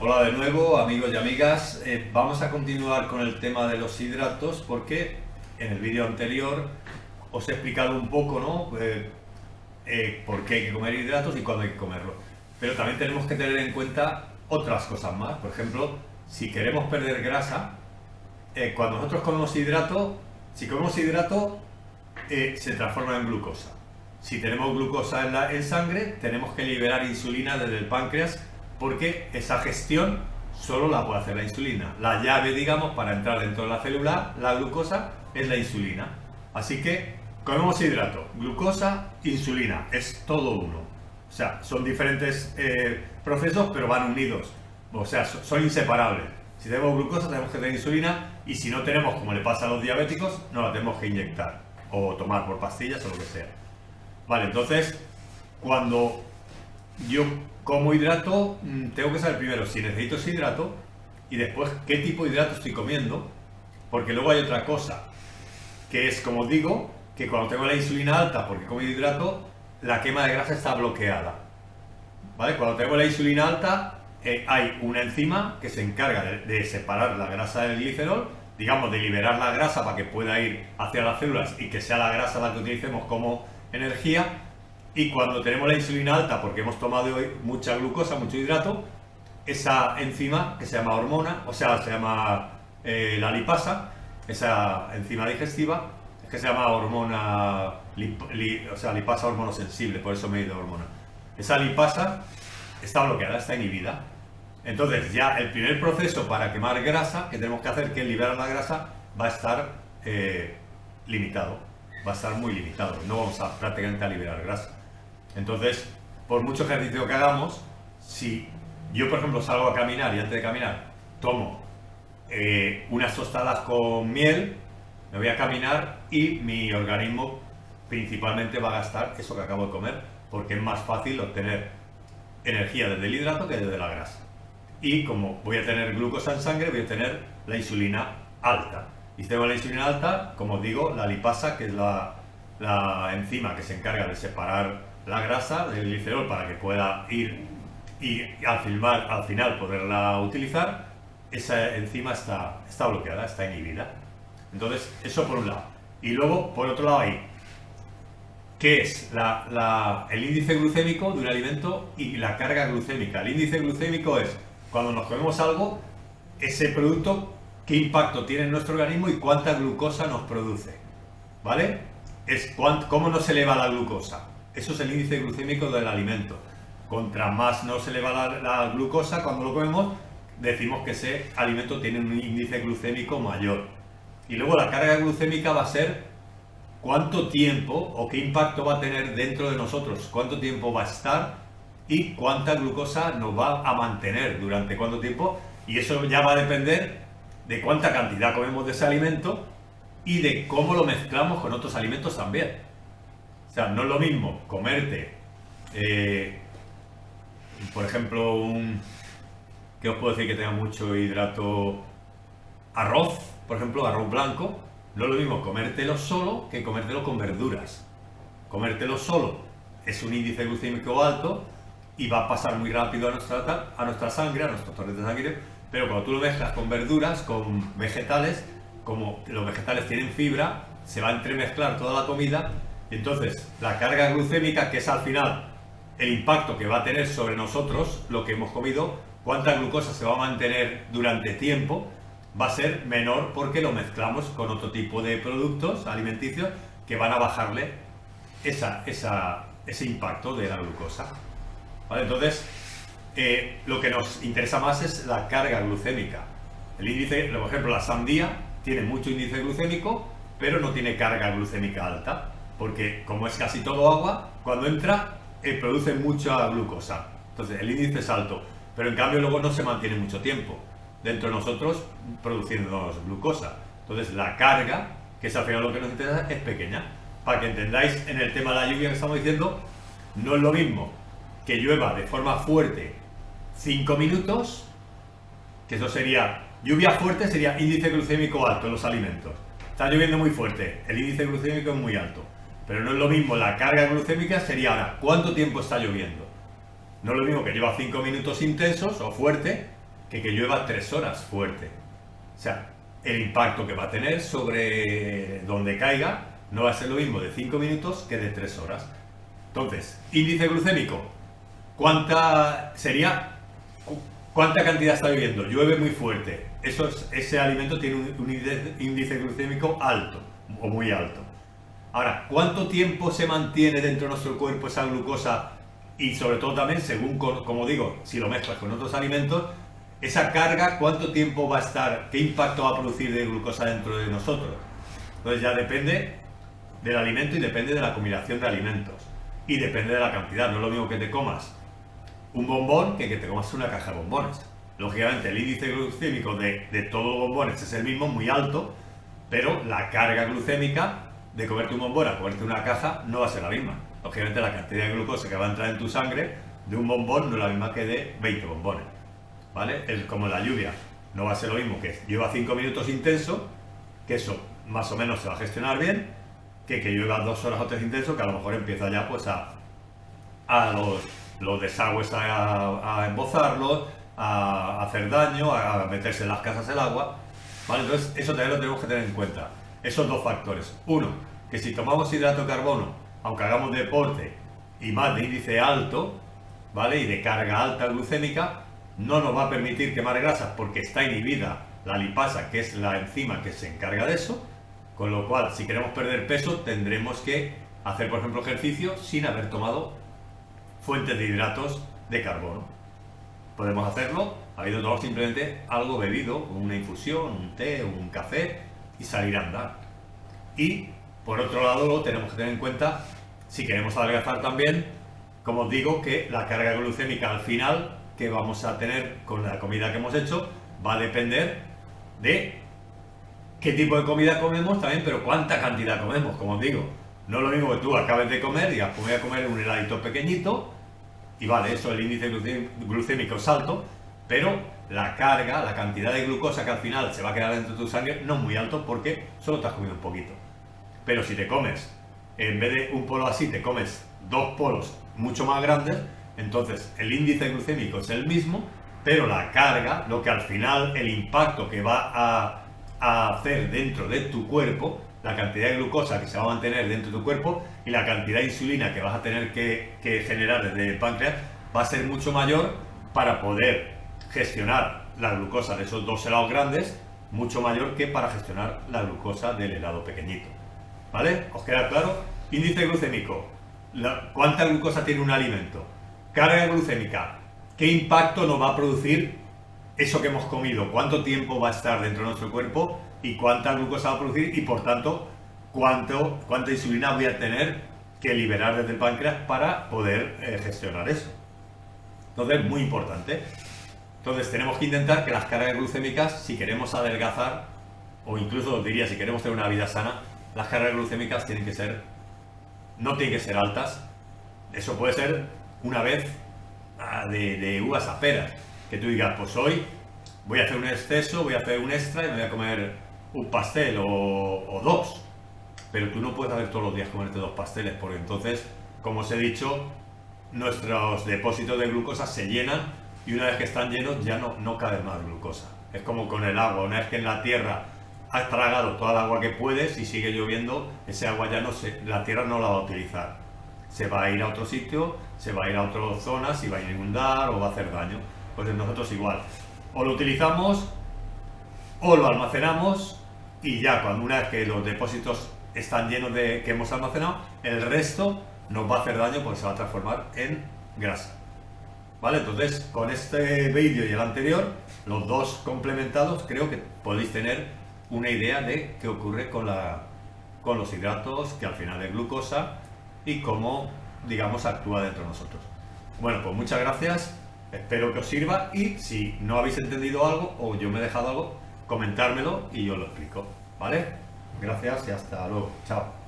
Hola de nuevo, amigos y amigas. Vamos a continuar con el tema de los hidratos porque en el vídeo anterior os he explicado un poco, ¿no? Por qué hay que comer hidratos y cuándo hay que comerlos. Pero también tenemos que tener en cuenta otras cosas más. Por ejemplo, si queremos perder grasa, cuando nosotros comemos hidrato, si comemos hidrato, se transforma en glucosa. Si tenemos glucosa en sangre, tenemos que liberar insulina desde el páncreas porque esa gestión solo la puede hacer la insulina. La llave, digamos, para entrar dentro de la célula, la glucosa, es la insulina. Así que comemos hidrato, glucosa, insulina, es todo uno. O sea, son diferentes procesos, pero van unidos. O sea, son inseparables. Si tenemos glucosa, tenemos que tener insulina, y si no tenemos, como le pasa a los diabéticos, no la tenemos que inyectar o tomar por pastillas o lo que sea. Vale, entonces, cuando yo como hidrato, tengo que saber primero si necesito ese hidrato y después qué tipo de hidrato estoy comiendo, porque luego hay otra cosa, que es, como os digo, que cuando tengo la insulina alta porque como hidrato, la quema de grasa está bloqueada. ¿Vale? Cuando tengo la insulina alta, hay una enzima que se encarga de separar la grasa del glicerol, digamos, de liberar la grasa para que pueda ir hacia las células y que sea la grasa la que utilicemos como energía. Y cuando tenemos la insulina alta porque hemos tomado mucha glucosa, mucho hidrato, esa enzima que se llama hormona, o sea, se llama la lipasa, esa enzima digestiva, es que se llama hormona, o sea, lipasa hormonosensible, por eso me he ido hormona. Esa lipasa está bloqueada, está inhibida. Entonces ya el primer proceso para quemar grasa que tenemos que hacer, que es liberar la grasa, va a estar limitado, va a estar muy limitado, no vamos a prácticamente a liberar grasa. Entonces, por mucho ejercicio que hagamos, si yo, por ejemplo, salgo a caminar y antes de caminar tomo unas tostadas con miel, me voy a caminar y mi organismo principalmente va a gastar eso que acabo de comer, porque es más fácil obtener energía desde el hidrato que desde la grasa. Y como voy a tener glucosa en sangre, voy a tener la insulina alta. Y si tengo la insulina alta, como os digo, la lipasa, que es la enzima que se encarga de separar la grasa del glicerol para que pueda ir y al final poderla utilizar, esa enzima está bloqueada, está inhibida. Entonces, eso por un lado. Y luego, por otro lado, hay ¿qué es el índice glucémico de un alimento y la carga glucémica? El índice glucémico es cuando nos comemos algo, ese producto, qué impacto tiene en nuestro organismo y cuánta glucosa nos produce. ¿Vale? Es cómo nos eleva la glucosa. Eso es el índice glucémico del alimento. Contra más nos eleva la glucosa cuando lo comemos, decimos que ese alimento tiene un índice glucémico mayor. Y luego la carga glucémica va a ser cuánto tiempo o qué impacto va a tener dentro de nosotros, cuánto tiempo va a estar y cuánta glucosa nos va a mantener durante cuánto tiempo. Y eso ya va a depender de cuánta cantidad comemos de ese alimento y de cómo lo mezclamos con otros alimentos también. O sea, no es lo mismo comerte, por ejemplo, ¿qué os puedo decir que tenga mucho hidrato? Arroz, por ejemplo, arroz blanco. No es lo mismo comértelo solo que comértelo con verduras. Comértelo solo es un índice glucémico alto y va a pasar muy rápido a nuestra sangre, a nuestros torrentes sanguíneos, pero cuando tú lo mezclas con verduras, con vegetales, como los vegetales tienen fibra, se va a entremezclar toda la comida. Entonces, la carga glucémica, que es al final el impacto que va a tener sobre nosotros, lo que hemos comido, cuánta glucosa se va a mantener durante tiempo, va a ser menor porque lo mezclamos con otro tipo de productos alimenticios que van a bajarle ese impacto de la glucosa. ¿Vale? Entonces, lo que nos interesa más es la carga glucémica. El índice, por ejemplo, la sandía tiene mucho índice glucémico, pero no tiene carga glucémica alta. Porque como es casi todo agua, cuando entra produce mucha glucosa. Entonces el índice es alto, pero en cambio luego no se mantiene mucho tiempo dentro de nosotros produciendo glucosa. Entonces la carga, que es al final lo que nos interesa, es pequeña. Para que entendáis, en el tema de la lluvia que estamos diciendo, no es lo mismo que llueva de forma fuerte 5 minutos, que eso sería, lluvia fuerte sería índice glucémico alto en los alimentos. Está lloviendo muy fuerte, el índice glucémico es muy alto. Pero no es lo mismo, la carga glucémica sería ahora, ¿cuánto tiempo está lloviendo? No es lo mismo que lleva 5 minutos intensos o fuerte que llueva 3 horas fuerte. O sea, el impacto que va a tener sobre donde caiga no va a ser lo mismo de 5 minutos que de 3 horas. Entonces, índice glucémico, ¿cuánta cantidad está lloviendo? Llueve muy fuerte. Ese alimento tiene un índice glucémico alto o muy alto. Ahora, ¿cuánto tiempo se mantiene dentro de nuestro cuerpo esa glucosa? Y sobre todo también, según, como digo, si lo mezclas con otros alimentos, esa carga, ¿cuánto tiempo va a estar? ¿Qué impacto va a producir de glucosa dentro de nosotros? Entonces ya depende del alimento y depende de la combinación de alimentos. Y depende de la cantidad. No es lo mismo que te comas un bombón que te comas una caja de bombones. Lógicamente el índice glucémico de todos los bombones es el mismo, muy alto, pero la carga glucémica de comerte un bombón a comerte una caja no va a ser la misma. Lógicamente la cantidad de glucosa que va a entrar en tu sangre de un bombón no es la misma que de 20 bombones. ¿Vale? Es como la lluvia. No va a ser lo mismo que lleva 5 minutos intenso, que eso más o menos se va a gestionar bien, que lleva 2 horas o 3 intenso, que a lo mejor empieza ya pues a los desagües a embozarlos, a hacer daño, a meterse en las casas el agua. ¿Vale? Entonces eso también lo tenemos que tener en cuenta. Esos dos factores. Uno, que si tomamos hidrato de carbono, aunque hagamos deporte y más de índice alto, ¿vale? Y de carga alta glucémica, no nos va a permitir quemar grasas porque está inhibida la lipasa, que es la enzima que se encarga de eso, con lo cual si queremos perder peso tendremos que hacer, por ejemplo, ejercicio sin haber tomado fuentes de hidratos de carbono. Podemos hacerlo habiendo tomado simplemente algo bebido, una infusión, un té, un café, y salir a andar. Y por otro lado tenemos que tener en cuenta, si queremos adelgazar también, como os digo, que la carga glucémica al final que vamos a tener con la comida que hemos hecho va a depender de qué tipo de comida comemos también, pero cuánta cantidad comemos, como os digo. No es lo mismo que tú acabes de comer y digas, pues voy a comer un heladito pequeñito y vale, eso el índice glucémico es alto, pero la carga, la cantidad de glucosa que al final se va a quedar dentro de tu sangre no es muy alto porque solo te has comido un poquito. Pero si te comes, en vez de un polo así, te comes 2 polos mucho más grandes, entonces el índice glucémico es el mismo, pero la carga, lo que al final, el impacto que va a hacer dentro de tu cuerpo, la cantidad de glucosa que se va a mantener dentro de tu cuerpo y la cantidad de insulina que vas a tener que generar desde el páncreas va a ser mucho mayor para poder gestionar la glucosa de esos 2 helados grandes, mucho mayor que para gestionar la glucosa del helado pequeñito. ¿Vale? ¿Os queda claro? Índice glucémico. ¿Cuánta glucosa tiene un alimento? Carga glucémica. ¿Qué impacto nos va a producir eso que hemos comido? ¿Cuánto tiempo va a estar dentro de nuestro cuerpo? ¿Y cuánta glucosa va a producir? Y por tanto, ¿cuánta insulina voy a tener que liberar desde el páncreas para poder gestionar eso? Entonces, muy importante. Entonces, tenemos que intentar que las cargas glucémicas, si queremos adelgazar, o incluso os diría, si queremos tener una vida sana, las cargas glucémicas no tienen que ser altas. Eso puede ser una vez de uvas a peras, que tú digas, pues hoy voy a hacer un exceso, voy a hacer un extra y me voy a comer un pastel o 2. Pero tú no puedes hacer todos los días comerte 2 pasteles, porque entonces, como os he dicho, nuestros depósitos de glucosa se llenan y una vez que están llenos ya no cabe más glucosa. Es como con el agua, una vez que en la tierra has tragado toda el agua que puedes y sigue lloviendo, ese agua ya la tierra no la va a utilizar. Se va a ir a otro sitio, se va a ir a otras zonas y va a inundar o va a hacer daño. Pues nosotros igual. O lo utilizamos o lo almacenamos y ya una vez que los depósitos están llenos que hemos almacenado, el resto nos va a hacer daño porque se va a transformar en grasa. ¿Vale? Entonces, con este vídeo y el anterior, los dos complementados, creo que podéis tener una idea de qué ocurre con los hidratos, que al final es glucosa, y cómo, digamos, actúa dentro de nosotros. Bueno, pues muchas gracias, espero que os sirva y si no habéis entendido algo o yo me he dejado algo, comentármelo y yo lo explico, ¿vale? Gracias y hasta luego, chao.